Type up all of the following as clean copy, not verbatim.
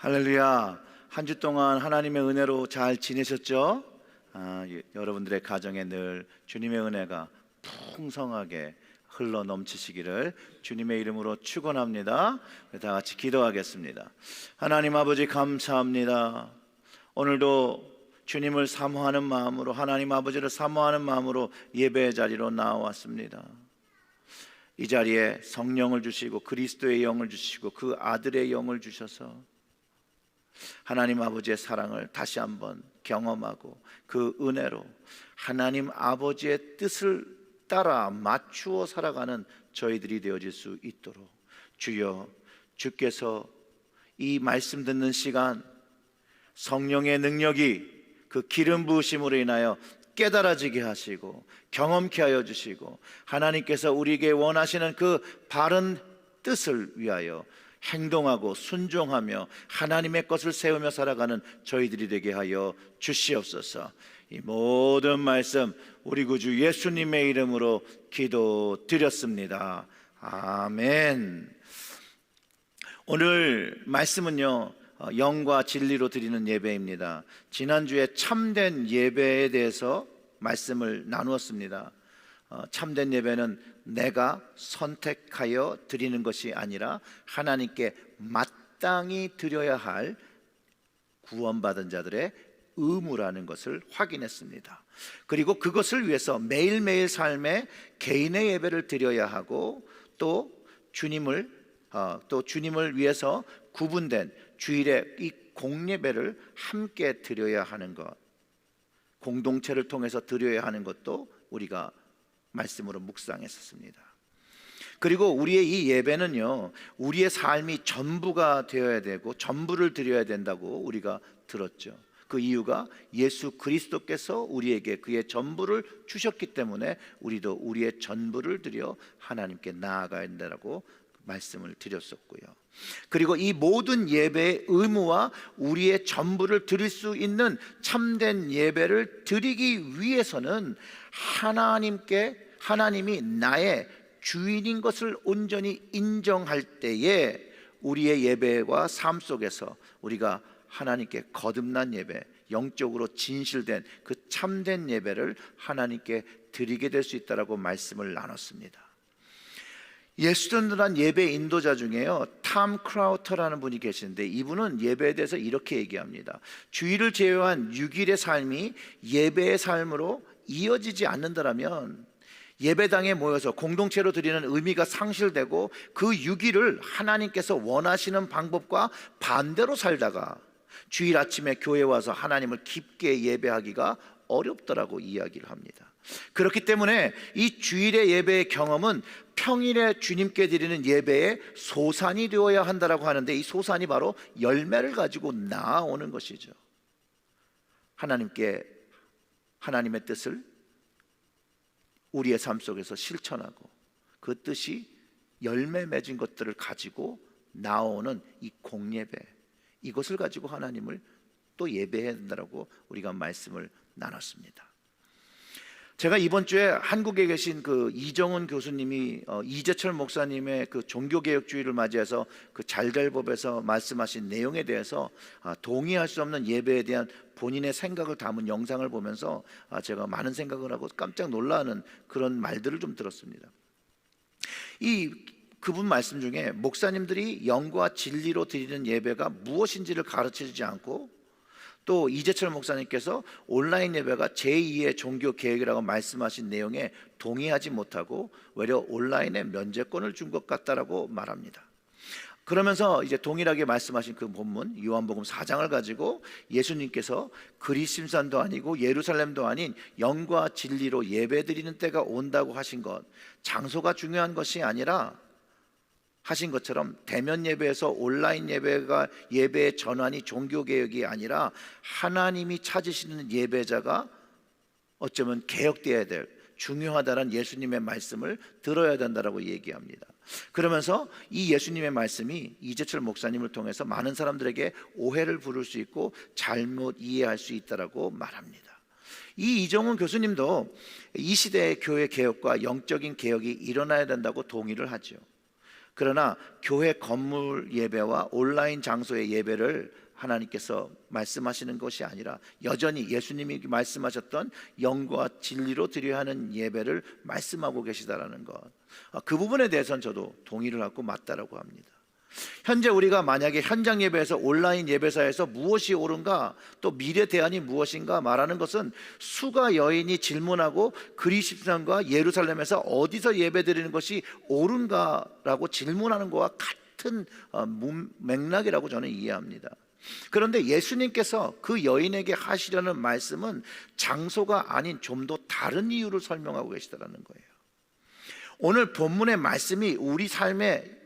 할렐루야. 한 주 동안 하나님의 은혜로 잘 지내셨죠? 여러분들의 가정에 늘 주님의 은혜가 풍성하게 흘러 넘치시기를 주님의 이름으로 축원합니다. 다 같이 기도하겠습니다. 하나님 아버지 감사합니다. 오늘도 주님을 사모하는 마음으로, 하나님 아버지를 사모하는 마음으로 예배의 자리로 나왔습니다. 이 자리에 성령을 주시고 그리스도의 영을 주시고 그 아들의 영을 주셔서 하나님 아버지의 사랑을 다시 한번 경험하고 그 은혜로 하나님 아버지의 뜻을 따라 맞추어 살아가는 저희들이 되어질 수 있도록 주여, 주께서 이 말씀 듣는 시간 성령의 능력이 그 기름 부으심으로 인하여 깨달아지게 하시고 경험케 하여 주시고 하나님께서 우리에게 원하시는 그 바른 뜻을 위하여 행동하고 순종하며 하나님의 것을 세우며 살아가는 저희들이 되게 하여 주시옵소서. 이 모든 말씀 우리 구주 예수님의 이름으로 기도드렸습니다. 아멘. 오늘 말씀은요, 영과 진리로 드리는 예배입니다. 지난주에 참된 예배에 대해서 말씀을 나누었습니다. 참된 예배는 내가 선택하여 드리는 것이 아니라 하나님께 마땅히 드려야 할 구원받은 자들의 의무라는 것을 확인했습니다. 그리고 그것을 위해서 매일매일 삶에 개인의 예배를 드려야 하고 또 주님을 위해서 구분된 주일에 이 공예배를 함께 드려야 하는 것, 공동체를 통해서 드려야 하는 것도 우리가 말씀으로 묵상했었습니다. 그리고 우리의 이 예배는요, 우리의 삶이 전부가 되어야 되고 전부를 드려야 된다고 우리가 들었죠. 그 이유가 예수 그리스도께서 우리에게 그의 전부를 주셨기 때문에 우리도 우리의 전부를 드려 하나님께 나아가야 된다고 말씀을 드렸었고요. 그리고 이 모든 예배의 의무와 우리의 전부를 드릴 수 있는 참된 예배를 드리기 위해서는 하나님이 나의 주인인 것을 온전히 인정할 때에 우리의 예배와 삶 속에서 우리가 하나님께 거듭난 예배, 영적으로 진실된 그 참된 예배를 하나님께 드리게 될 수 있다라고 말씀을 나눴습니다. 예수전도란 예배 인도자 중에요, 탐 크라우터라는 분이 계시는데 이분은 예배에 대해서 이렇게 얘기합니다. 주일을 제외한 6일의 삶이 예배의 삶으로 이어지지 않는다면 예배당에 모여서 공동체로 드리는 의미가 상실되고 그 6일을 하나님께서 원하시는 방법과 반대로 살다가 주일 아침에 교회에 와서 하나님을 깊게 예배하기가 어렵더라고 이야기를 합니다. 그렇기 때문에 이 주일의 예배의 경험은 평일에 주님께 드리는 예배의 소산이 되어야 한다라고 하는데 이 소산이 바로 열매를 가지고 나아오는 것이죠. 하나님의 뜻을 우리의 삶 속에서 실천하고 그 뜻이 열매 맺은 것들을 가지고 나오는 이 공예배, 이것을 가지고 하나님을 또 예배해야 된다고 우리가 말씀을 나눴습니다. 제가 이번 주에 한국에 계신 그 이정훈 교수님이 이재철 목사님의 그 종교개혁주의를 맞이해서 그 잘잘법에서 말씀하신 내용에 대해서 동의할 수 없는 예배에 대한 본인의 생각을 담은 영상을 보면서 제가 많은 생각을 하고 깜짝 놀라는 그런 말들을 좀 들었습니다. 그분 말씀 중에 목사님들이 영과 진리로 드리는 예배가 무엇인지를 가르치지 않고 또 이재철 목사님께서 온라인 예배가 제2의 종교 개혁이라고 말씀하신 내용에 동의하지 못하고 오히려 온라인에 면제권을 준 것 같다라고 말합니다. 그러면서 이제 동일하게 말씀하신 그 본문 요한복음 4장을 가지고 예수님께서 그리심산도 아니고 예루살렘도 아닌 영과 진리로 예배드리는 때가 온다고 하신 것, 장소가 중요한 것이 아니라 하신 것처럼 대면 예배에서 온라인 예배의 전환이 종교개혁이 아니라 하나님이 찾으시는 예배자가 어쩌면 개혁되어야 될 중요하다는 예수님의 말씀을 들어야 된다라고 얘기합니다. 그러면서 이 예수님의 말씀이 이재철 목사님을 통해서 많은 사람들에게 오해를 부를 수 있고 잘못 이해할 수 있다라고 말합니다. 이 이정훈 교수님도 이 시대의 교회 개혁과 영적인 개혁이 일어나야 된다고 동의를 하죠. 그러나 교회 건물 예배와 온라인 장소의 예배를 하나님께서 말씀하시는 것이 아니라 여전히 예수님이 말씀하셨던 영과 진리로 드려야 하는 예배를 말씀하고 계시다라는 것, 그 부분에 대해서는 저도 동의를 하고 맞다라고 합니다. 현재 우리가 만약에 현장 예배에서 온라인 예배사에서 무엇이 옳은가, 또 미래 대안이 무엇인가 말하는 것은 수가 여인이 질문하고 그리스도산과 예루살렘에서 어디서 예배드리는 것이 옳은가라고 질문하는 것과 같은 맥락이라고 저는 이해합니다. 그런데 예수님께서 그 여인에게 하시려는 말씀은 장소가 아닌 좀 더 다른 이유를 설명하고 계시다는 거예요. 오늘 본문의 말씀이 우리 삶에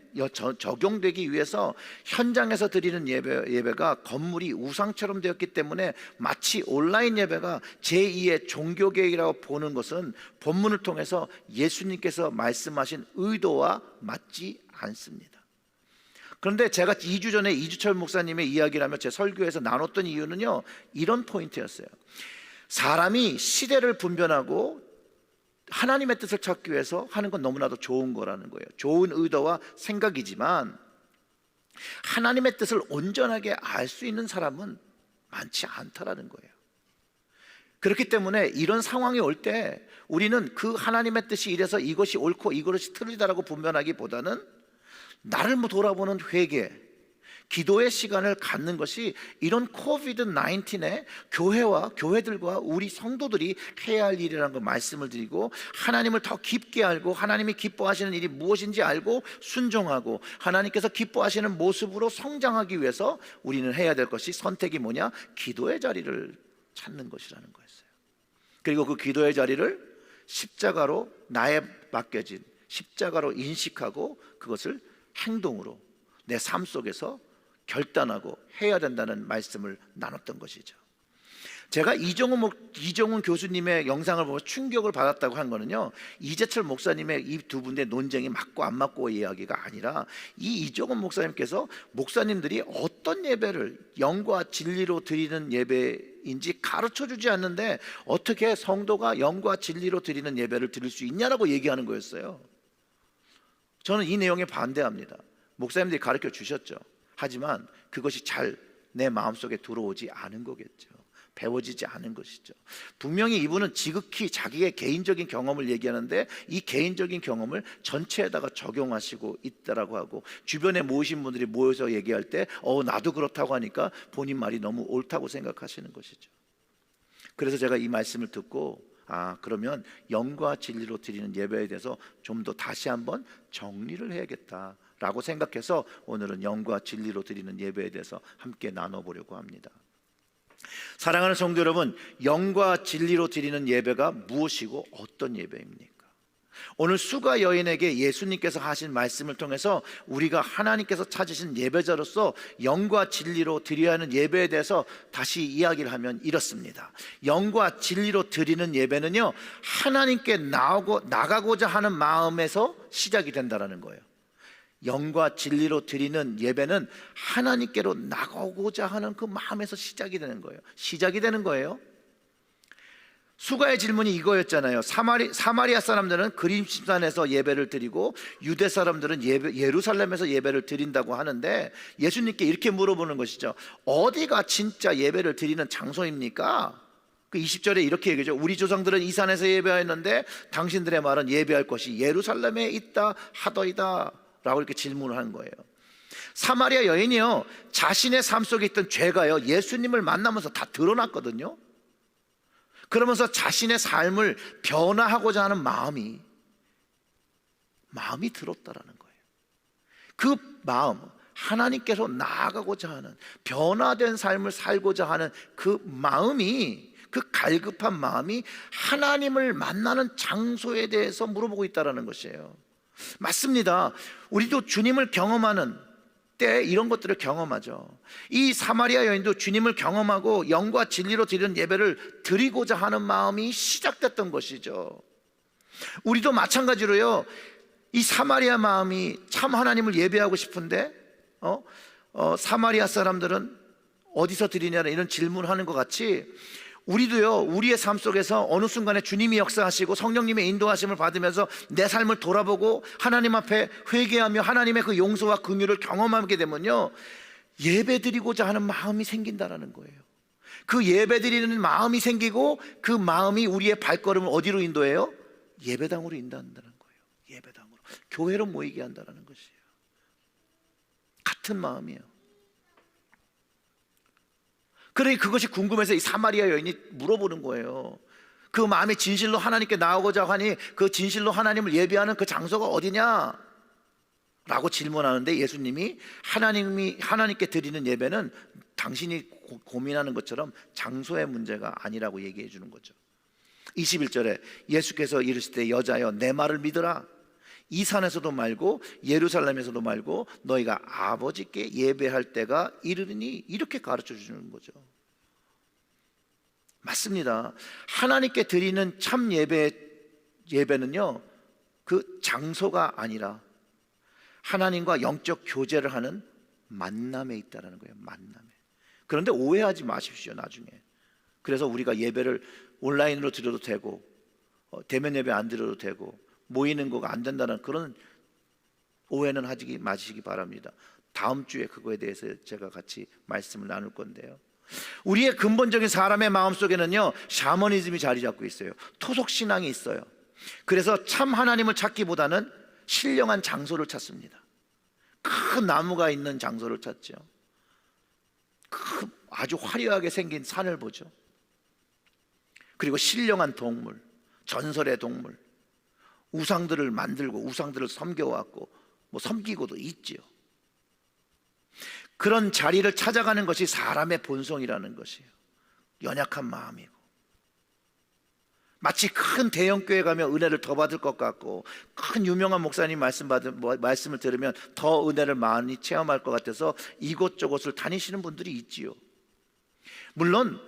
적용되기 위해서 현장에서 드리는 예배가 건물이 우상처럼 되었기 때문에 마치 온라인 예배가 제2의 종교개혁이라고 보는 것은 본문을 통해서 예수님께서 말씀하신 의도와 맞지 않습니다. 그런데 제가 2주 전에 이주철 목사님의 이야기를 하며 제 설교에서 나눴던 이유는요, 이런 포인트였어요. 사람이 시대를 분별하고 하나님의 뜻을 찾기 위해서 하는 건 너무나도 좋은 거라는 거예요. 좋은 의도와 생각이지만 하나님의 뜻을 온전하게 알 수 있는 사람은 많지 않다라는 거예요. 그렇기 때문에 이런 상황이 올 때 우리는 그 하나님의 뜻이 이래서 이것이 옳고 이것이 틀리다라고 분별하기보다는 나를 돌아보는 회개, 기도의 시간을 갖는 것이 이런 코비드-19에 교회와 교회들과 우리 성도들이 해야 할 일이라는 걸 말씀을 드리고, 하나님을 더 깊게 알고 하나님이 기뻐하시는 일이 무엇인지 알고 순종하고 하나님께서 기뻐하시는 모습으로 성장하기 위해서 우리는 해야 될 것이, 선택이 뭐냐? 기도의 자리를 찾는 것이라는 거였어요. 그리고 그 기도의 자리를 십자가로, 나에 맡겨진 십자가로 인식하고 그것을 행동으로 내 삶 속에서 결단하고 해야 된다는 말씀을 나눴던 것이죠. 제가 이정훈 교수님의 영상을 보고 충격을 받았다고 한 거는요, 이재철 목사님의 이 두 분의 논쟁이 맞고 안 맞고 이야기가 아니라, 이 이정훈 목사님께서 목사님들이 어떤 예배를 영과 진리로 드리는 예배인지 가르쳐 주지 않는데 어떻게 성도가 영과 진리로 드리는 예배를 드릴 수 있냐라고 얘기하는 거였어요. 저는 이 내용에 반대합니다. 목사님들이 가르쳐 주셨죠. 하지만 그것이 잘 내 마음속에 들어오지 않은 거겠죠. 배워지지 않은 것이죠. 분명히 이분은 지극히 자기의 개인적인 경험을 얘기하는데 이 개인적인 경험을 전체에다가 적용하시고 있다라고 하고, 주변에 모이신 분들이 모여서 얘기할 때 나도 그렇다고 하니까 본인 말이 너무 옳다고 생각하시는 것이죠. 그래서 제가 이 말씀을 듣고, 그러면 영과 진리로 드리는 예배에 대해서 좀 더 다시 한번 정리를 해야겠다라고 생각해서 오늘은 영과 진리로 드리는 예배에 대해서 함께 나눠보려고 합니다. 사랑하는 성도 여러분, 영과 진리로 드리는 예배가 무엇이고 어떤 예배입니까? 오늘 수가 여인에게 예수님께서 하신 말씀을 통해서 우리가 하나님께서 찾으신 예배자로서 영과 진리로 드려야 하는 예배에 대해서 다시 이야기를 하면 이렇습니다. 영과 진리로 드리는 예배는요, 하나님께 나가고자 하는 마음에서 시작이 된다는 거예요. 영과 진리로 드리는 예배는 하나님께로 나가고자 하는 그 마음에서 시작이 되는 거예요. 수가의 질문이 이거였잖아요. 사마리아 사람들은 그림심산에서 예배를 드리고 유대 사람들은 예루살렘에서 예배를 드린다고 하는데, 예수님께 이렇게 물어보는 것이죠. 어디가 진짜 예배를 드리는 장소입니까? 그 20절에 이렇게 얘기하죠. 우리 조상들은 이 산에서 예배하였는데 당신들의 말은 예배할 것이 예루살렘에 있다 하더이다 라고 이렇게 질문을 한 거예요. 사마리아 여인이요, 자신의 삶 속에 있던 죄가요, 예수님을 만나면서 다 드러났거든요. 그러면서 자신의 삶을 변화하고자 하는 마음이 들었다라는 거예요. 그 마음, 하나님께서 나아가고자 하는, 변화된 삶을 살고자 하는 그 마음이, 그 갈급한 마음이 하나님을 만나는 장소에 대해서 물어보고 있다는 것이에요. 맞습니다. 우리도 주님을 경험하는 때 이런 것들을 경험하죠. 이 사마리아 여인도 주님을 경험하고 영과 진리로 드리는 예배를 드리고자 하는 마음이 시작됐던 것이죠. 우리도 마찬가지로요, 이 사마리아 마음이 참 하나님을 예배하고 싶은데 사마리아 사람들은 어디서 드리냐는 이런 질문을 하는 것 같이, 우리도요, 우리의 삶 속에서 어느 순간에 주님이 역사하시고 성령님의 인도하심을 받으면서 내 삶을 돌아보고 하나님 앞에 회개하며 하나님의 그 용서와 긍휼을 경험하게 되면요, 예배드리고자 하는 마음이 생긴다라는 거예요. 그 예배드리는 마음이 생기고 그 마음이 우리의 발걸음을 어디로 인도해요? 예배당으로 인도한다는 거예요. 예배당으로, 교회로 모이게 한다는 것이에요. 같은 마음이에요. 그러니 그것이 궁금해서 이 사마리아 여인이 물어보는 거예요. 그 마음이 진실로 하나님께 나오고자 하니 그 진실로 하나님을 예배하는 그 장소가 어디냐? 라고 질문하는데 예수님이 하나님께 드리는 예배는 당신이 고민하는 것처럼 장소의 문제가 아니라고 얘기해 주는 거죠. 21절에 예수께서 이르시되 여자여 내 말을 믿으라. 이 산에서도 말고 예루살렘에서도 말고 너희가 아버지께 예배할 때가 이르리니, 이렇게 가르쳐 주는 거죠. 맞습니다. 하나님께 드리는 참 예배는요, 그 장소가 아니라 하나님과 영적 교제를 하는 만남에 있다는 거예요. 만남에. 그런데 오해하지 마십시오, 나중에. 그래서 우리가 예배를 온라인으로 드려도 되고 대면 예배 안 드려도 되고 모이는 거가 안 된다는 그런 오해는 하지 마시기 바랍니다. 다음 주에 그거에 대해서 제가 같이 말씀을 나눌 건데요, 우리의 근본적인 사람의 마음속에는요, 샤머니즘이 자리 잡고 있어요. 토속신앙이 있어요. 그래서 참 하나님을 찾기보다는 신령한 장소를 찾습니다. 큰 나무가 있는 장소를 찾죠. 아주 화려하게 생긴 산을 보죠. 그리고 신령한 동물, 전설의 동물, 우상들을 만들고 우상들을 섬겨왔고 섬기고도 있지요. 그런 자리를 찾아가는 것이 사람의 본성이라는 것이에요. 연약한 마음이고, 마치 큰 대형교회 가면 은혜를 더 받을 것 같고 큰 유명한 목사님 말씀을 들으면 더 은혜를 많이 체험할 것 같아서 이곳저곳을 다니시는 분들이 있지요. 물론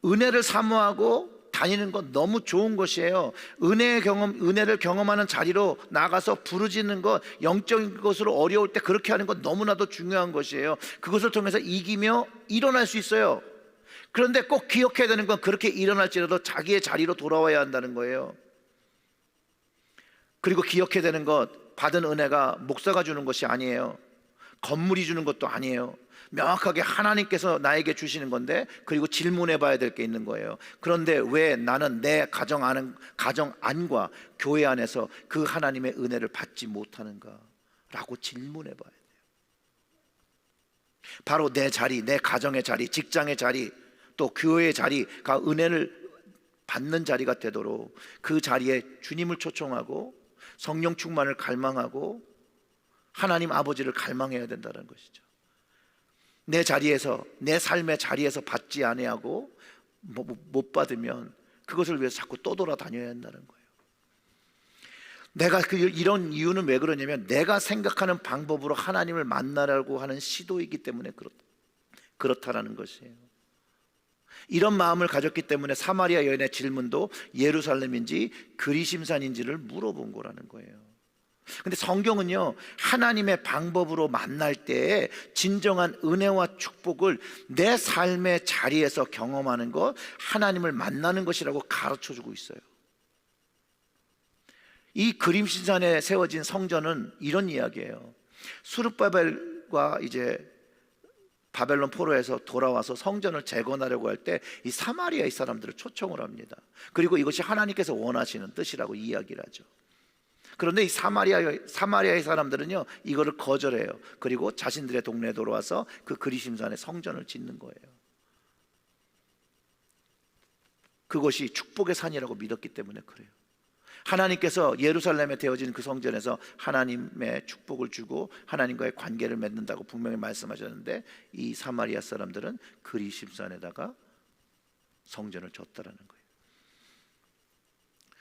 은혜를 사모하고 다니는 건 너무 좋은 것이에요. 은혜를 경험하는 자리로 나가서 부르짖는 것, 영적인 것으로 어려울 때 그렇게 하는 건 너무나도 중요한 것이에요. 그것을 통해서 이기며 일어날 수 있어요. 그런데 꼭 기억해야 되는 건 그렇게 일어날지라도 자기의 자리로 돌아와야 한다는 거예요. 그리고 기억해야 되는 것, 받은 은혜가 목사가 주는 것이 아니에요. 건물이 주는 것도 아니에요. 명확하게 하나님께서 나에게 주시는 건데, 그리고 질문해 봐야 될 게 있는 거예요. 그런데 왜 나는 내 가정 안과 교회 안에서 그 하나님의 은혜를 받지 못하는가? 라고 질문해 봐야 돼요. 바로 내 자리, 내 가정의 자리, 직장의 자리, 또 교회의 자리가 은혜를 받는 자리가 되도록 그 자리에 주님을 초청하고 성령 충만을 갈망하고 하나님 아버지를 갈망해야 된다는 것이죠. 내 자리에서, 내 삶의 자리에서 받지 아니하고 못 받으면 그것을 위해서 자꾸 떠돌아다녀야 한다는 거예요. 내가 이런 이유는 왜 그러냐면 내가 생각하는 방법으로 하나님을 만나려고 하는 시도이기 때문에 그렇다라는 것이에요. 이런 마음을 가졌기 때문에 사마리아 여인의 질문도 예루살렘인지 그리심산인지를 물어본 거라는 거예요. 근데 성경은요, 하나님의 방법으로 만날 때에 진정한 은혜와 축복을 내 삶의 자리에서 경험하는 것, 하나님을 만나는 것이라고 가르쳐주고 있어요. 이 그림신산에 세워진 성전은 이런 이야기예요. 수르바벨과 이제 바벨론 포로에서 돌아와서 성전을 재건하려고 할 때 이 사마리아의 사람들을 초청을 합니다. 그리고 이것이 하나님께서 원하시는 뜻이라고 이야기를 하죠. 그런데 이 사마리아의 사람들은요, 이거를 거절해요. 그리고 자신들의 동네에 돌아와서 그 그리심산에 성전을 짓는 거예요. 그것이 축복의 산이라고 믿었기 때문에 그래요. 하나님께서 예루살렘에 되어진 그 성전에서 하나님의 축복을 주고 하나님과의 관계를 맺는다고 분명히 말씀하셨는데, 이 사마리아 사람들은 그리심산에다가 성전을 졌다라는 거예요.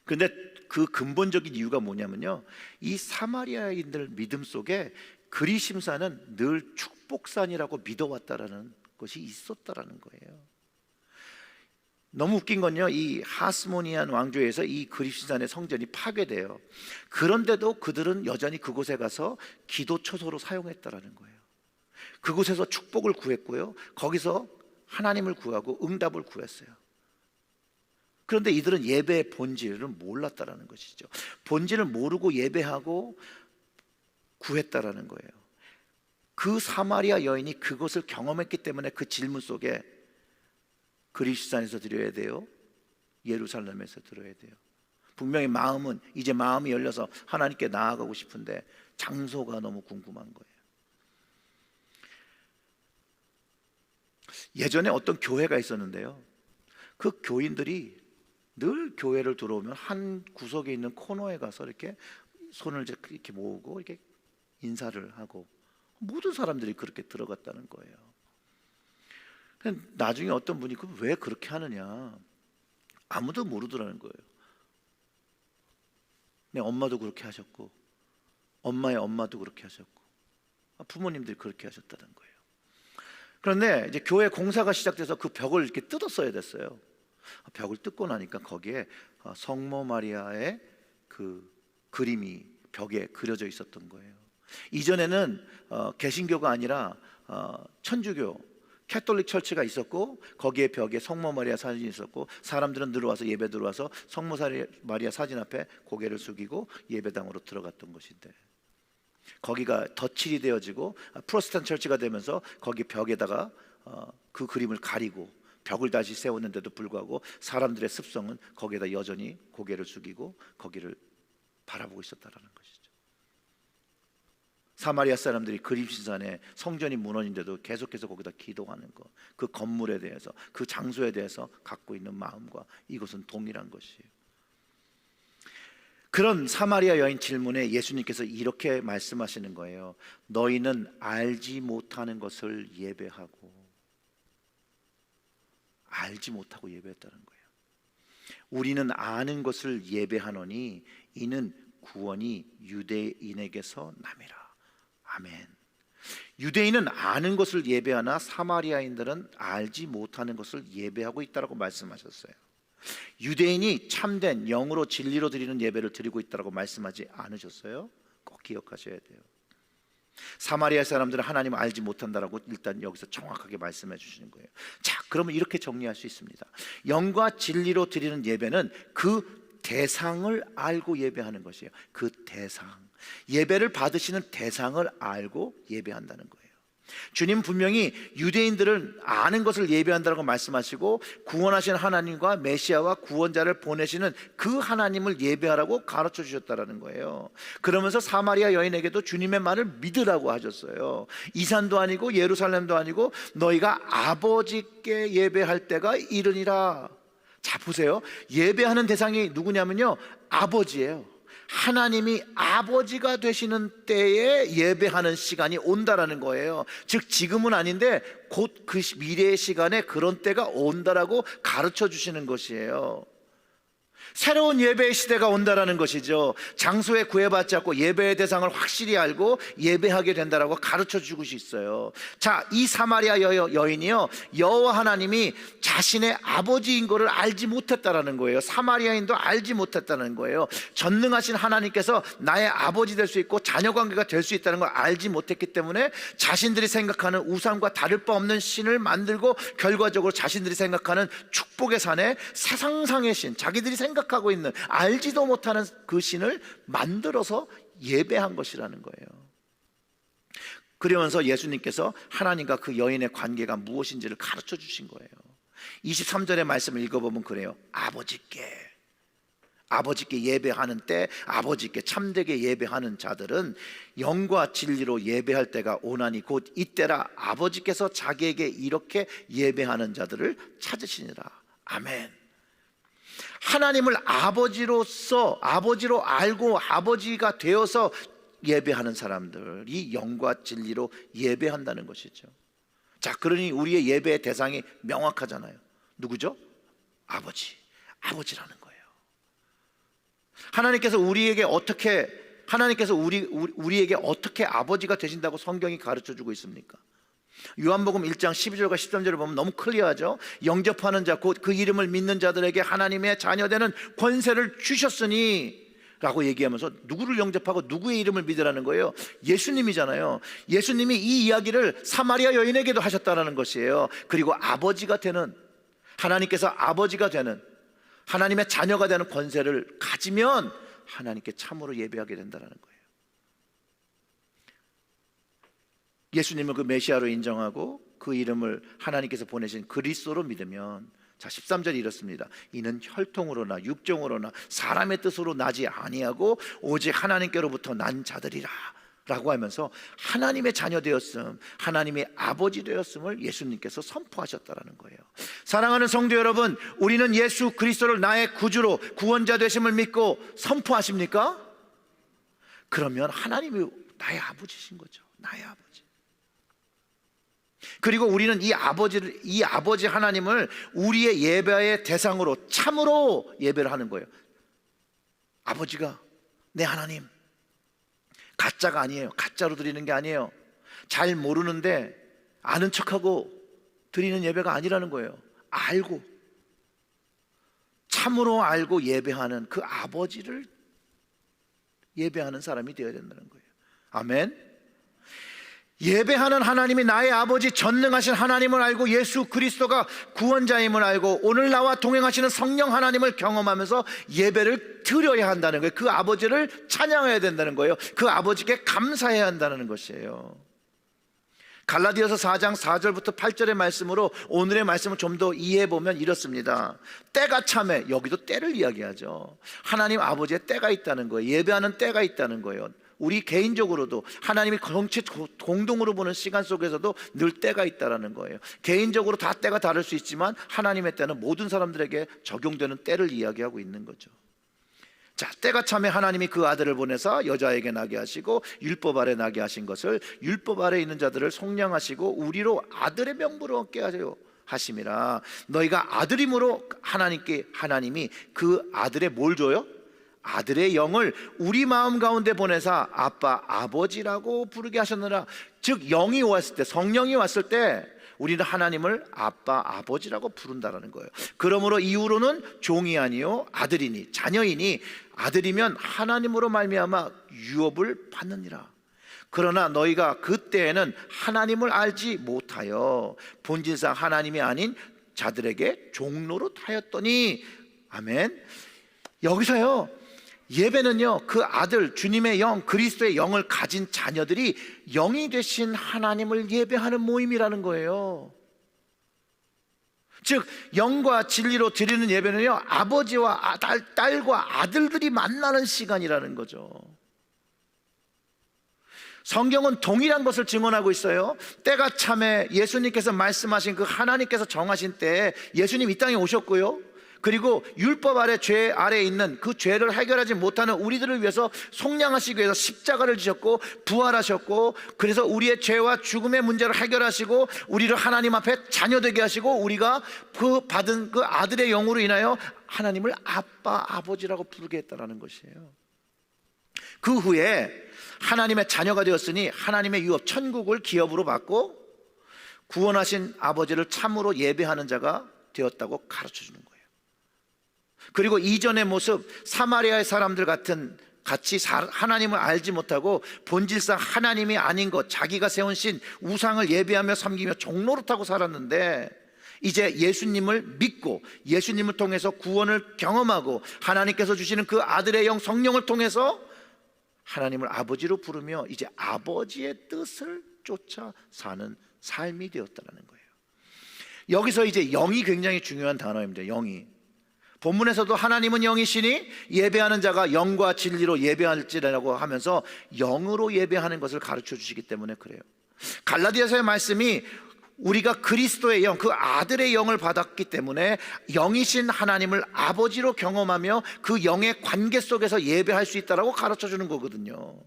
그런데 그 근본적인 이유가 뭐냐면요, 이 사마리아인들 믿음 속에 그리심산은 늘 축복산이라고 믿어왔다라는 것이 있었다라는 거예요. 너무 웃긴 건요, 이 하스모니안 왕조에서 이 그리심산의 성전이 파괴돼요. 그런데도 그들은 여전히 그곳에 가서 기도 처소로 사용했다라는 거예요. 그곳에서 축복을 구했고요, 거기서 하나님을 구하고 응답을 구했어요. 그런데 이들은 예배의 본질을 몰랐다라는 것이죠. 본질을 모르고 예배하고 구했다라는 거예요. 그 사마리아 여인이 그것을 경험했기 때문에 그 질문 속에 그리스도산에서 드려야 돼요? 예루살렘에서 드려야 돼요? 분명히 마음은 이제 마음이 열려서 하나님께 나아가고 싶은데 장소가 너무 궁금한 거예요. 예전에 어떤 교회가 있었는데요, 그 교인들이 늘 교회를 들어오면 한 구석에 있는 코너에 가서 이렇게 손을 이렇게 모으고 이렇게 인사를 하고, 모든 사람들이 그렇게 들어갔다는 거예요. 나중에 어떤 분이 왜 그렇게 하느냐, 아무도 모르더라는 거예요. 내 엄마도 그렇게 하셨고 엄마의 엄마도 그렇게 하셨고 부모님들이 그렇게 하셨다는 거예요. 그런데 이제 교회 공사가 시작돼서 그 벽을 이렇게 뜯었어야 됐어요. 벽을 뜯고 나니까 거기에 성모 마리아의 그 그림이 벽에 그려져 있었던 거예요. 이전에는 개신교가 아니라 천주교 캐톨릭 철치가 있었고, 거기에 벽에 성모 마리아 사진이 있었고, 사람들은 들어와서 예배 들어와서 성모 마리아 사진 앞에 고개를 숙이고 예배당으로 들어갔던 것인데, 거기가 덧칠이 되어지고 프로테스탄트 철치가 되면서 거기 벽에다가 그 그림을 가리고 벽을 다시 세웠는데도 불구하고 사람들의 습성은 거기에다 여전히 고개를 숙이고 거기를 바라보고 있었다라는 것이죠. 사마리아 사람들이 그림신산에 성전이 무너진데도 계속해서 거기다 기도하는 것, 그 건물에 대해서, 그 장소에 대해서 갖고 있는 마음과 이것은 동일한 것이에요. 그런 사마리아 여인 질문에 예수님께서 이렇게 말씀하시는 거예요. 너희는 알지 못하는 것을 예배하고, 알지 못하고 예배했다는 거예요. 우리는 아는 것을 예배하노니 이는 구원이 유대인에게서 남이라. 아멘. 유대인은 아는 것을 예배하나 사마리아인들은 알지 못하는 것을 예배하고 있다라고 말씀하셨어요. 유대인이 참된 영으로 진리로 드리는 예배를 드리고 있다라고 말씀하지 않으셨어요? 꼭 기억하셔야 돼요. 사마리아 사람들은 하나님을 알지 못한다라고 일단 여기서 정확하게 말씀해 주시는 거예요. 자, 그러면 이렇게 정리할 수 있습니다. 영과 진리로 드리는 예배는 그 대상을 알고 예배하는 것이에요. 그 대상, 예배를 받으시는 대상을 알고 예배한다는 거예요. 주님 분명히 유대인들은 아는 것을 예배한다고 말씀하시고, 구원하신 하나님과 메시아와 구원자를 보내시는 그 하나님을 예배하라고 가르쳐 주셨다는 거예요. 그러면서 사마리아 여인에게도 주님의 말을 믿으라고 하셨어요. 이산도 아니고 예루살렘도 아니고 너희가 아버지께 예배할 때가 이르니라. 자, 보세요. 예배하는 대상이 누구냐면요, 아버지예요. 하나님이 아버지가 되시는 때에 예배하는 시간이 온다라는 거예요. 즉 지금은 아닌데 곧 그 미래의 시간에 그런 때가 온다라고 가르쳐 주시는 것이에요. 새로운 예배의 시대가 온다라는 것이죠. 장소에 구애받지 않고 예배의 대상을 확실히 알고 예배하게 된다라고 가르쳐 주고 있어요. 자, 이 사마리아 여인이요, 여호와 하나님이 자신의 아버지인 것을 알지 못했다라는 거예요. 사마리아인도 알지 못했다는 거예요. 전능하신 하나님께서 나의 아버지 될 수 있고 자녀관계가 될 수 있다는 걸 알지 못했기 때문에 자신들이 생각하는 우상과 다를 바 없는 신을 만들고, 결과적으로 자신들이 생각하는 축복의 산에 세상상의 신, 자기들이 생각하고 있는 알지도 못하는 그 신을 만들어서 예배한 것이라는 거예요. 그러면서 예수님께서 하나님과 그 여인의 관계가 무엇인지를 가르쳐 주신 거예요. 23절의 말씀을 읽어보면 그래요. 아버지께 예배하는 때, 아버지께 참되게 예배하는 자들은 영과 진리로 예배할 때가 오나니 곧 이때라. 아버지께서 자기에게 이렇게 예배하는 자들을 찾으시니라. 아멘. 하나님을 아버지로 알고 아버지가 되어서 예배하는 사람들이 영과 진리로 예배한다는 것이죠. 자, 그러니 우리의 예배의 대상이 명확하잖아요. 누구죠? 아버지라는 거예요. 하나님께서 우리에게 어떻게 아버지가 되신다고 성경이 가르쳐 주고 있습니까? 요한복음 1장 12절과 13절을 보면 너무 클리어하죠. 영접하는 자 곧 그 이름을 믿는 자들에게 하나님의 자녀되는 권세를 주셨으니 라고 얘기하면서 누구를 영접하고 누구의 이름을 믿으라는 거예요? 예수님이잖아요. 예수님이 이 이야기를 사마리아 여인에게도 하셨다는 것이에요. 그리고 아버지가 되는, 하나님께서 아버지가 되는, 하나님의 자녀가 되는 권세를 가지면 하나님께 참으로 예배하게 된다는 거예요. 예수님을 그 메시아로 인정하고 그 이름을 하나님께서 보내신 그리스도로 믿으면, 자 13절이 이렇습니다. 이는 혈통으로나 육정으로나 사람의 뜻으로 나지 아니하고 오직 하나님께로부터 난 자들이라 라고 하면서 하나님의 자녀 되었음, 하나님의 아버지 되었음을 예수님께서 선포하셨다는 거예요. 사랑하는 성도 여러분, 우리는 예수 그리스도를 나의 구주로 구원자 되심을 믿고 선포하십니까? 그러면 하나님이 나의 아버지신 거죠. 나의 아버지. 그리고 우리는 이 아버지 하나님을 우리의 예배의 대상으로 참으로 예배를 하는 거예요. 아버지가 내 하나님, 가짜가 아니에요. 가짜로 드리는 게 아니에요. 잘 모르는데 아는 척하고 드리는 예배가 아니라는 거예요. 알고, 참으로 알고 예배하는 그 아버지를 예배하는 사람이 되어야 된다는 거예요. 아멘. 예배하는 하나님이 나의 아버지 전능하신 하나님을 알고 예수 그리스도가 구원자임을 알고 오늘 나와 동행하시는 성령 하나님을 경험하면서 예배를 드려야 한다는 거예요. 그 아버지를 찬양해야 된다는 거예요. 그 아버지께 감사해야 한다는 것이에요. 갈라디아서 4장 4절부터 8절의 말씀으로 오늘의 말씀을 좀 더 이해해 보면 이렇습니다. 때가 참에, 여기도 때를 이야기하죠. 하나님 아버지의 때가 있다는 거예요. 예배하는 때가 있다는 거예요. 우리 개인적으로도 하나님이 정체 공동으로 보는 시간 속에서도 늘 때가 있다는 거예요. 개인적으로 다 때가 다를 수 있지만 하나님의 때는 모든 사람들에게 적용되는 때를 이야기하고 있는 거죠. 자, 때가 참에 하나님이 그 아들을 보내사 여자에게 나게 하시고 율법 아래 나게 하신 것을 율법 아래 있는 자들을 속량하시고 우리로 아들의 명분을 얻게 하심이라. 너희가 아들임으로 하나님이 그 아들의 뭘 줘요? 아들의 영을 우리 마음 가운데 보내사 아빠 아버지라고 부르게 하셨느라. 즉 영이 왔을 때, 성령이 왔을 때 우리는 하나님을 아빠 아버지라고 부른다라는 거예요. 그러므로 이후로는 종이 아니요 아들이니, 자녀이니, 아들이면 하나님으로 말미암아 유업을 받느니라. 그러나 너희가 그때에는 하나님을 알지 못하여 본질상 하나님이 아닌 자들에게 종노릇 하였더니. 아멘. 여기서요, 예배는요, 그 아들 주님의 영, 그리스도의 영을 가진 자녀들이 영이 되신 하나님을 예배하는 모임이라는 거예요. 즉 영과 진리로 드리는 예배는요, 아버지와 딸과 아들들이 만나는 시간이라는 거죠. 성경은 동일한 것을 증언하고 있어요. 때가 참에 예수님께서 말씀하신 그 하나님께서 정하신 때에 예수님 이 땅에 오셨고요, 그리고 율법 아래, 죄 아래에 있는 그 죄를 해결하지 못하는 우리들을 위해서 속량하시기 위해서 십자가를 지셨고 부활하셨고, 그래서 우리의 죄와 죽음의 문제를 해결하시고 우리를 하나님 앞에 자녀되게 하시고 우리가 그 받은 그 아들의 영으로 인하여 하나님을 아빠 아버지라고 부르게 했다는 것이에요. 그 후에 하나님의 자녀가 되었으니 하나님의 유업 천국을 기업으로 받고 구원하신 아버지를 참으로 예배하는 자가 되었다고 가르쳐 주는 거예요. 그리고 이전의 모습, 사마리아의 사람들 같이 하나님을 알지 못하고 본질상 하나님이 아닌 것, 자기가 세운 신 우상을 예배하며 섬기며 종노릇하고 살았는데, 이제 예수님을 믿고 예수님을 통해서 구원을 경험하고 하나님께서 주시는 그 아들의 영 성령을 통해서 하나님을 아버지로 부르며 이제 아버지의 뜻을 쫓아 사는 삶이 되었다는 거예요. 여기서 이제 영이 굉장히 중요한 단어입니다. 영이, 본문에서도 하나님은 영이시니 예배하는 자가 영과 진리로 예배할지라고 하면서 영으로 예배하는 것을 가르쳐 주시기 때문에 그래요. 갈라디아서의 말씀이 우리가 그리스도의 영, 그 아들의 영을 받았기 때문에 영이신 하나님을 아버지로 경험하며 그 영의 관계 속에서 예배할 수 있다고 가르쳐 주는 거거든요.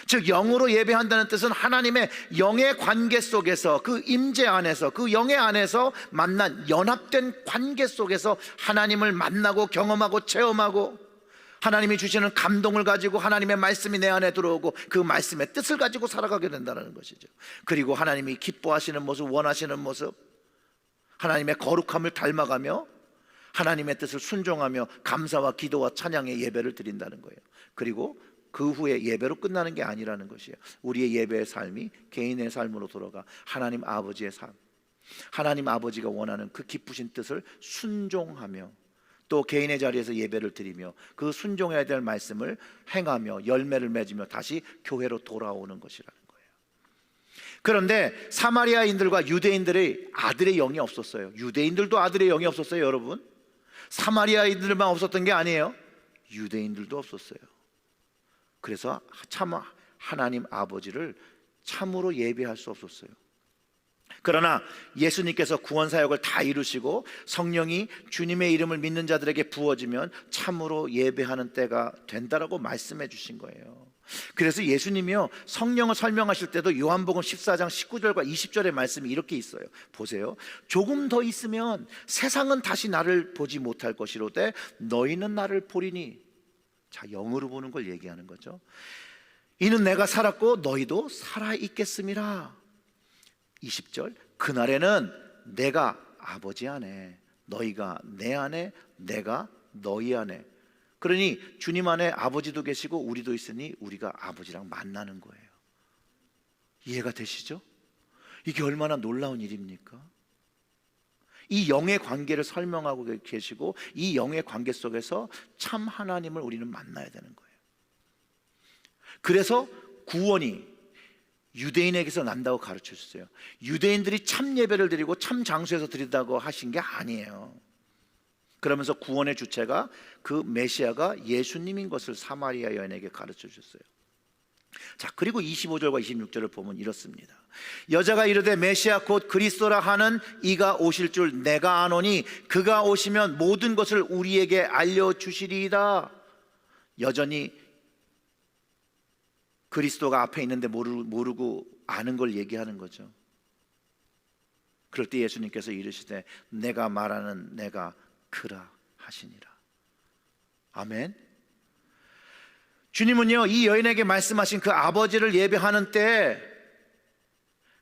즉 영으로 예배한다는 뜻은 하나님의 영의 관계 속에서, 그 임재 안에서, 그 영의 안에서 만난 연합된 관계 속에서 하나님을 만나고 경험하고 체험하고 하나님이 주시는 감동을 가지고 하나님의 말씀이 내 안에 들어오고 그 말씀의 뜻을 가지고 살아가게 된다는 것이죠. 그리고 하나님이 기뻐하시는 모습, 원하시는 모습, 하나님의 거룩함을 닮아가며 하나님의 뜻을 순종하며 감사와 기도와 찬양의 예배를 드린다는 거예요. 그리고 그 후에 예배로 끝나는 게 아니라는 것이에요. 우리의 예배의 삶이 개인의 삶으로 돌아가 하나님 아버지의 삶, 하나님 아버지가 원하는 그 기쁘신 뜻을 순종하며 또 개인의 자리에서 예배를 드리며 그 순종해야 될 말씀을 행하며 열매를 맺으며 다시 교회로 돌아오는 것이라는 거예요. 그런데 사마리아인들과 유대인들의 아들의 영이 없었어요. 유대인들도 아들의 영이 없었어요, 여러분. 사마리아인들만 없었던 게 아니에요. 유대인들도 없었어요. 그래서 참 하나님 아버지를 참으로 예배할 수 없었어요. 그러나 예수님께서 구원 사역을 다 이루시고 성령이 주님의 이름을 믿는 자들에게 부어지면 참으로 예배하는 때가 된다라고 말씀해 주신 거예요. 그래서 예수님이요, 성령을 설명하실 때도 요한복음 14장 19절과 20절의 말씀이 이렇게 있어요. 보세요. 조금 더 있으면 세상은 다시 나를 보지 못할 것이로되 너희는 나를 보리니. 자, 영으로 보는 걸 얘기하는 거죠. 이는 내가 살았고 너희도 살아있겠음이라. 20절, 그날에는 내가 아버지 안에, 너희가 내 안에, 내가 너희 안에. 그러니 주님 안에 아버지도 계시고 우리도 있으니 우리가 아버지랑 만나는 거예요. 이해가 되시죠? 이게 얼마나 놀라운 일입니까? 이 영의 관계를 설명하고 계시고 이 영의 관계 속에서 참 하나님을 우리는 만나야 되는 거예요. 그래서 구원이 유대인에게서 난다고 가르쳐 주세요. 유대인들이 참 예배를 드리고 참 장소에서 드린다고 하신 게 아니에요. 그러면서 구원의 주체가 그 메시아가 예수님인 것을 사마리아 여인에게 가르쳐 주셨어요. 자, 그리고 25절과 26절을 보면 이렇습니다. 여자가 이르되 메시아 곧 그리스도라 하는 이가 오실 줄 내가 아노니 그가 오시면 모든 것을 우리에게 알려주시리이다. 여전히 그리스도가 앞에 있는데 모르고 아는 걸 얘기하는 거죠. 그럴 때 예수님께서 이르시되 내가 말하는 내가 그라 하시니라. 아멘. 주님은요, 이 여인에게 말씀하신 그 아버지를 예배하는 때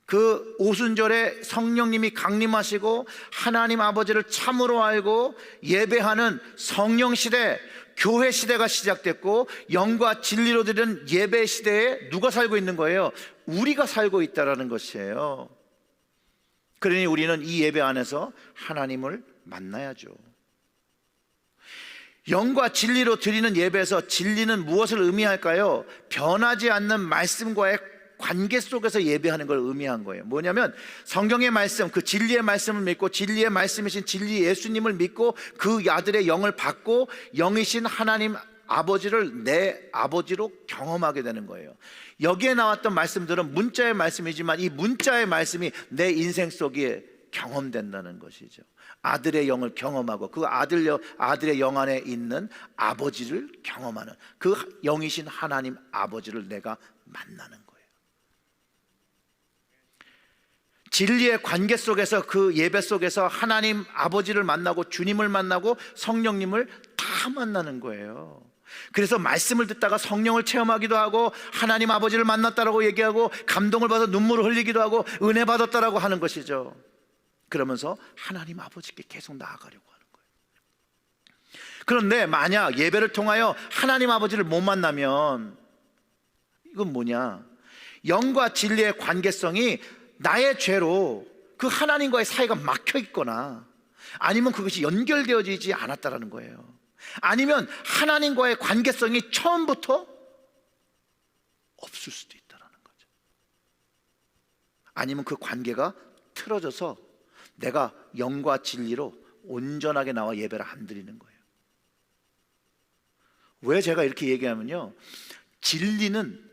그 오순절에 성령님이 강림하시고 하나님 아버지를 참으로 알고 예배하는 성령 시대, 교회 시대가 시작됐고 영과 진리로 드리는 예배 시대에 누가 살고 있는 거예요? 우리가 살고 있다라는 것이에요. 그러니 우리는 이 예배 안에서 하나님을 만나야죠. 영과 진리로 드리는 예배에서 진리는 무엇을 의미할까요? 변하지 않는 말씀과의 관계 속에서 예배하는 걸 의미한 거예요. 뭐냐면 성경의 말씀, 그 진리의 말씀을 믿고 진리의 말씀이신 진리 예수님을 믿고 그 아들의 영을 받고 영이신 하나님 아버지를 내 아버지로 경험하게 되는 거예요. 여기에 나왔던 말씀들은 문자의 말씀이지만 이 문자의 말씀이 내 인생 속에 경험된다는 것이죠. 아들의 영을 경험하고 그 아들의 영 안에 있는 아버지를 경험하는 그 영이신 하나님 아버지를 내가 만나는 거예요. 진리의 관계 속에서 그 예배 속에서 하나님 아버지를 만나고 주님을 만나고 성령님을 다 만나는 거예요. 그래서 말씀을 듣다가 성령을 체험하기도 하고 하나님 아버지를 만났다라고 얘기하고 감동을 받아 눈물을 흘리기도 하고 은혜 받았다라고 하는 것이죠. 그러면서 하나님 아버지께 계속 나아가려고 하는 거예요. 그런데 만약 예배를 통하여 하나님 아버지를 못 만나면 이건 뭐냐? 영과 진리의 관계성이 나의 죄로 그 하나님과의 사이가 막혀 있거나 아니면 그것이 연결되어지지 않았다라는 거예요. 아니면 하나님과의 관계성이 처음부터 없을 수도 있다는 거죠. 아니면 그 관계가 틀어져서 내가 영과 진리로 온전하게 나와 예배를 안 드리는 거예요. 왜 제가 이렇게 얘기하면요, 진리는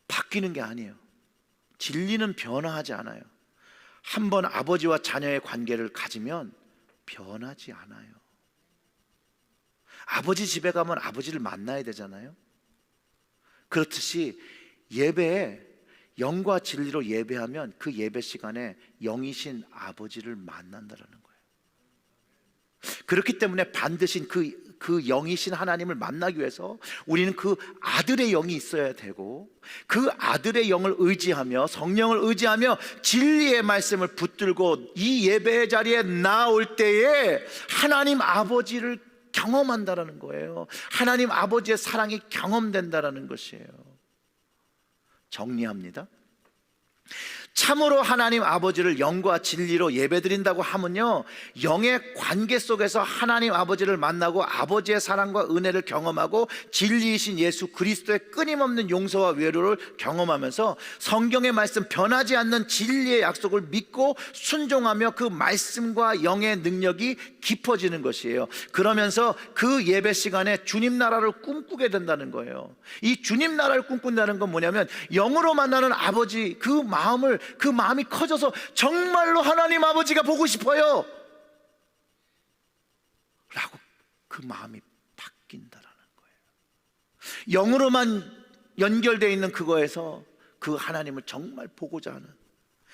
바뀌는 게 아니에요. 진리는 변화하지 않아요. 한번 아버지와 자녀의 관계를 가지면 변하지 않아요. 아버지 집에 가면 아버지를 만나야 되잖아요. 그렇듯이 예배에 영과 진리로 예배하면 그 예배 시간에 영이신 아버지를 만난다는 거예요. 그렇기 때문에 반드시 그 영이신 하나님을 만나기 위해서 우리는 그 아들의 영이 있어야 되고 그 아들의 영을 의지하며 성령을 의지하며 진리의 말씀을 붙들고 이 예배의 자리에 나올 때에 하나님 아버지를 경험한다는 거예요. 하나님 아버지의 사랑이 경험된다는 것이에요. 정리합니다. 참으로 하나님 아버지를 영과 진리로 예배드린다고 하면요, 영의 관계 속에서 하나님 아버지를 만나고 아버지의 사랑과 은혜를 경험하고 진리이신 예수 그리스도의 끊임없는 용서와 위로를 경험하면서 성경의 말씀, 변하지 않는 진리의 약속을 믿고 순종하며 그 말씀과 영의 능력이 깊어지는 것이에요. 그러면서 그 예배 시간에 주님 나라를 꿈꾸게 된다는 거예요. 이 주님 나라를 꿈꾼다는 건 뭐냐면, 영으로 만나는 아버지 그 마음이 커져서 정말로 하나님 아버지가 보고 싶어요 라고 그 마음이 바뀐다라는 거예요. 영으로만 연결되어 있는 그거에서 그 하나님을 정말 보고자 하는,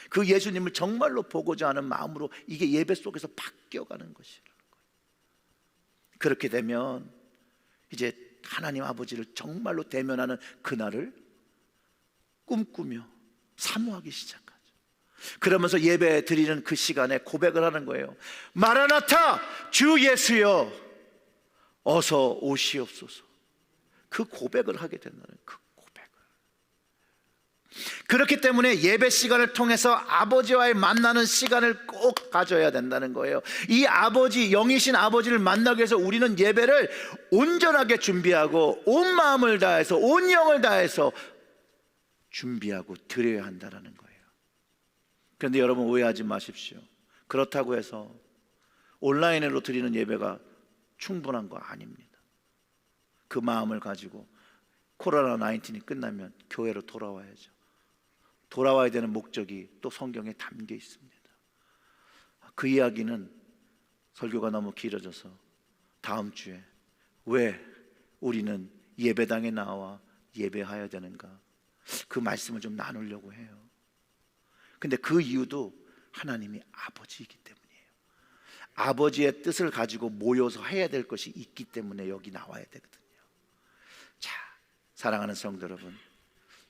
그 예수님을 정말로 보고자 하는 마음으로 이게 예배 속에서 바뀌어가는 것이라는 거예요. 그렇게 되면 이제 하나님 아버지를 정말로 대면하는 그날을 꿈꾸며 사모하기 시작하죠. 그러면서 예배 드리는 그 시간에 고백을 하는 거예요. 마라나타, 주 예수여 어서 오시옵소서. 그 고백을 하게 된다는, 그 고백을. 그렇기 때문에 예배 시간을 통해서 아버지와의 만나는 시간을 꼭 가져야 된다는 거예요. 이 아버지, 영이신 아버지를 만나기 위해서 우리는 예배를 온전하게 준비하고 온 마음을 다해서 온 영을 다해서 준비하고 드려야 한다는 거예요. 그런데 여러분, 오해하지 마십시오. 그렇다고 해서 온라인으로 드리는 예배가 충분한 거 아닙니다. 그 마음을 가지고 코로나19이 끝나면 교회로 돌아와야죠. 돌아와야 되는 목적이 또 성경에 담겨 있습니다. 그 이야기는 설교가 너무 길어져서 다음 주에 왜 우리는 예배당에 나와 예배해야 되는가, 그 말씀을 좀 나누려고 해요. 근데 그 이유도 하나님이 아버지이기 때문이에요. 아버지의 뜻을 가지고 모여서 해야 될 것이 있기 때문에 여기 나와야 되거든요. 자, 사랑하는 성도 여러분,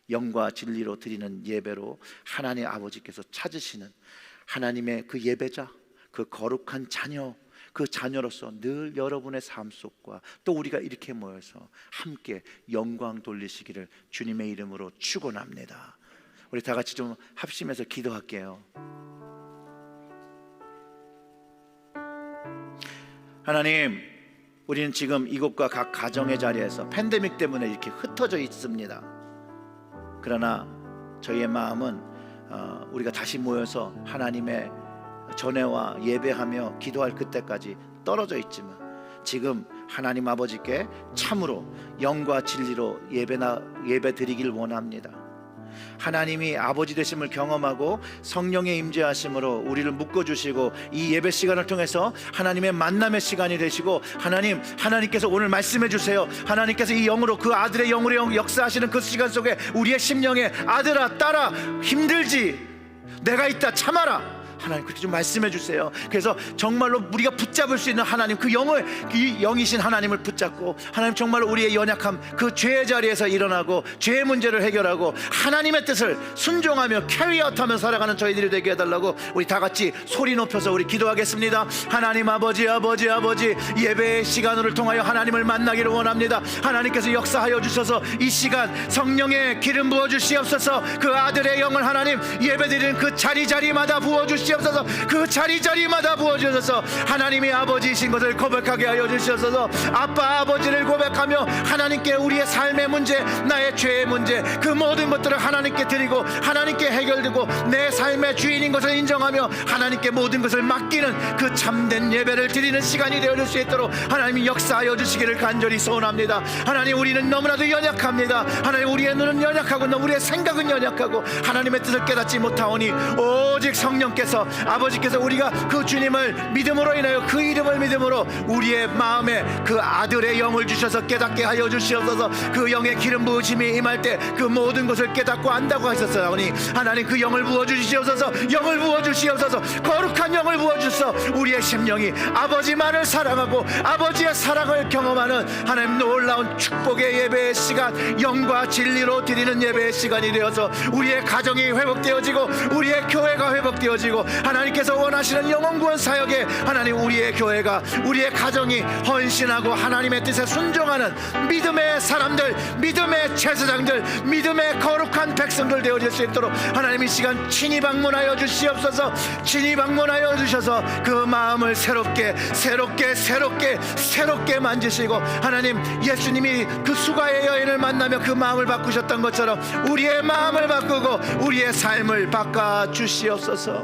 영과 진리로 드리는 예배로 하나님 아버지께서 찾으시는 하나님의 그 예배자, 그 거룩한 자녀, 그 자녀로서 늘 여러분의 삶 속과 또 우리가 이렇게 모여서 함께 영광 돌리시기를 주님의 이름으로 축원합니다. 우리 다 같이 좀 합심해서 기도할게요. 하나님, 우리는 지금 이곳과 각 가정의 자리에서 팬데믹 때문에 이렇게 흩어져 있습니다. 그러나 저희의 마음은 우리가 다시 모여서 하나님의 전회와 예배하며 기도할 그때까지 떨어져 있지만, 지금 하나님 아버지께 참으로 영과 진리로 예배 드리길 원합니다. 하나님이 아버지 되심을 경험하고 성령의 임재하심으로 우리를 묶어주시고 이 예배 시간을 통해서 하나님의 만남의 시간이 되시고, 하나님께서 오늘 말씀해 주세요. 하나님께서 이 영으로, 그 아들의 영으로 역사하시는 그 시간 속에 우리의 심령에 아들아, 딸아, 힘들지, 내가 있다, 참아라, 하나님 그렇게 좀 말씀해 주세요. 그래서 정말로 우리가 붙잡을 수 있는 하나님, 그 영이신 하나님을 붙잡고, 하나님 정말로 우리의 연약함, 그 죄의 자리에서 일어나고 죄의 문제를 해결하고 하나님의 뜻을 순종하며 캐리아웃하며 살아가는 저희들이 되게 해달라고 우리 다 같이 소리 높여서 우리 기도하겠습니다. 하나님 아버지, 예배의 시간을 통하여 하나님을 만나기를 원합니다. 하나님께서 역사하여 주셔서 이 시간 성령의 기름 부어 주시옵소서. 그 아들의 영을 하나님 예배드리는 그 자리마다 부어 주시옵소서. 그 자리마다 부어주셔서 하나님이 아버지이신 것을 고백하게 하여 주시옵소서. 아빠, 아버지를 고백하며 하나님께 우리의 삶의 문제, 나의 죄의 문제, 그 모든 것들을 하나님께 드리고 하나님께 해결되고 내 삶의 주인인 것을 인정하며 하나님께 모든 것을 맡기는 그 참된 예배를 드리는 시간이 되어줄 수 있도록 하나님이 역사하여 주시기를 간절히 소원합니다. 하나님, 우리는 너무나도 연약합니다. 하나님, 우리의 눈은 연약하고 우리의 생각은 연약하고 하나님의 뜻을 깨닫지 못하오니 오직 성령께서, 아버지께서 우리가 그 주님을 믿음으로 인하여 그 이름을 믿음으로 우리의 마음에 그 아들의 영을 주셔서 깨닫게 하여 주시옵소서. 그 영의 기름 부으심이 임할 때 그 모든 것을 깨닫고 안다고 하셨사오니 하나님 그 영을 부어주시옵소서. 영을 부어주시옵소서. 거룩한 영을 부어주셔서 우리의 심령이 아버지만을 사랑하고 아버지의 사랑을 경험하는 하나님 놀라운 축복의 예배의 시간, 영과 진리로 드리는 예배의 시간이 되어서 우리의 가정이 회복되어지고 우리의 교회가 회복되어지고 하나님께서 원하시는 영혼구원 사역에 하나님 우리의 교회가, 우리의 가정이 헌신하고 하나님의 뜻에 순종하는 믿음의 사람들, 믿음의 제사장들, 믿음의 거룩한 백성들 되어질 수 있도록 하나님 이 시간 친히 방문하여 주시옵소서. 친히 방문하여 주셔서 그 마음을 새롭게 만지시고, 하나님 예수님이 그 수가의 여인을 만나며 그 마음을 바꾸셨던 것처럼 우리의 마음을 바꾸고 우리의 삶을 바꿔 주시옵소서.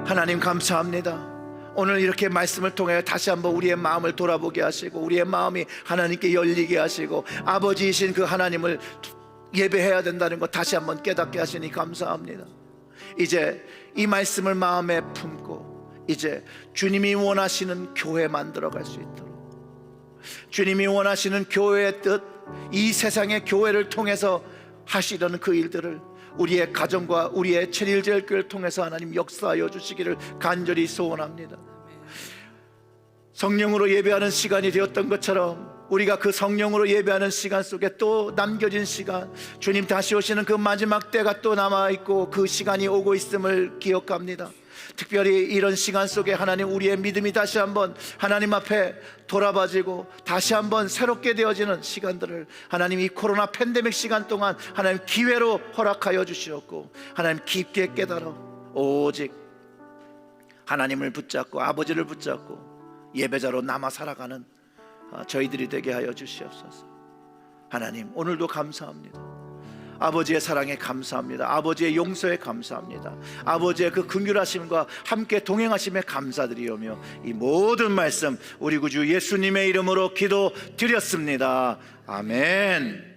하나님 감사합니다. 오늘 이렇게 말씀을 통해 다시 한번 우리의 마음을 돌아보게 하시고 우리의 마음이 하나님께 열리게 하시고 아버지이신 그 하나님을 예배해야 된다는 것 다시 한번 깨닫게 하시니 감사합니다. 이제 이 말씀을 마음에 품고 이제 주님이 원하시는 교회 만들어갈 수 있도록, 주님이 원하시는 교회의 뜻, 이 세상의 교회를 통해서 하시려는 그 일들을 우리의 가정과 우리의 천일제일교회를 통해서 하나님 역사하여 주시기를 간절히 소원합니다. 성령으로 예배하는 시간이 되었던 것처럼 우리가 그 성령으로 예배하는 시간 속에 또 남겨진 시간, 주님 다시 오시는 그 마지막 때가 또 남아있고 그 시간이 오고 있음을 기억합니다. 특별히 이런 시간 속에 하나님 우리의 믿음이 다시 한번 하나님 앞에 돌아봐지고 다시 한번 새롭게 되어지는 시간들을 하나님 이 코로나 팬데믹 시간 동안 하나님 기회로 허락하여 주시었고, 하나님 깊게 깨달아 오직 하나님을 붙잡고 아버지를 붙잡고 예배자로 남아 살아가는 저희들이 되게 하여 주시옵소서. 하나님 오늘도 감사합니다. 아버지의 사랑에 감사합니다. 아버지의 용서에 감사합니다. 아버지의 그 긍휼하심과 함께 동행하심에 감사드리오며 이 모든 말씀 우리 구주 예수님의 이름으로 기도드렸습니다. 아멘.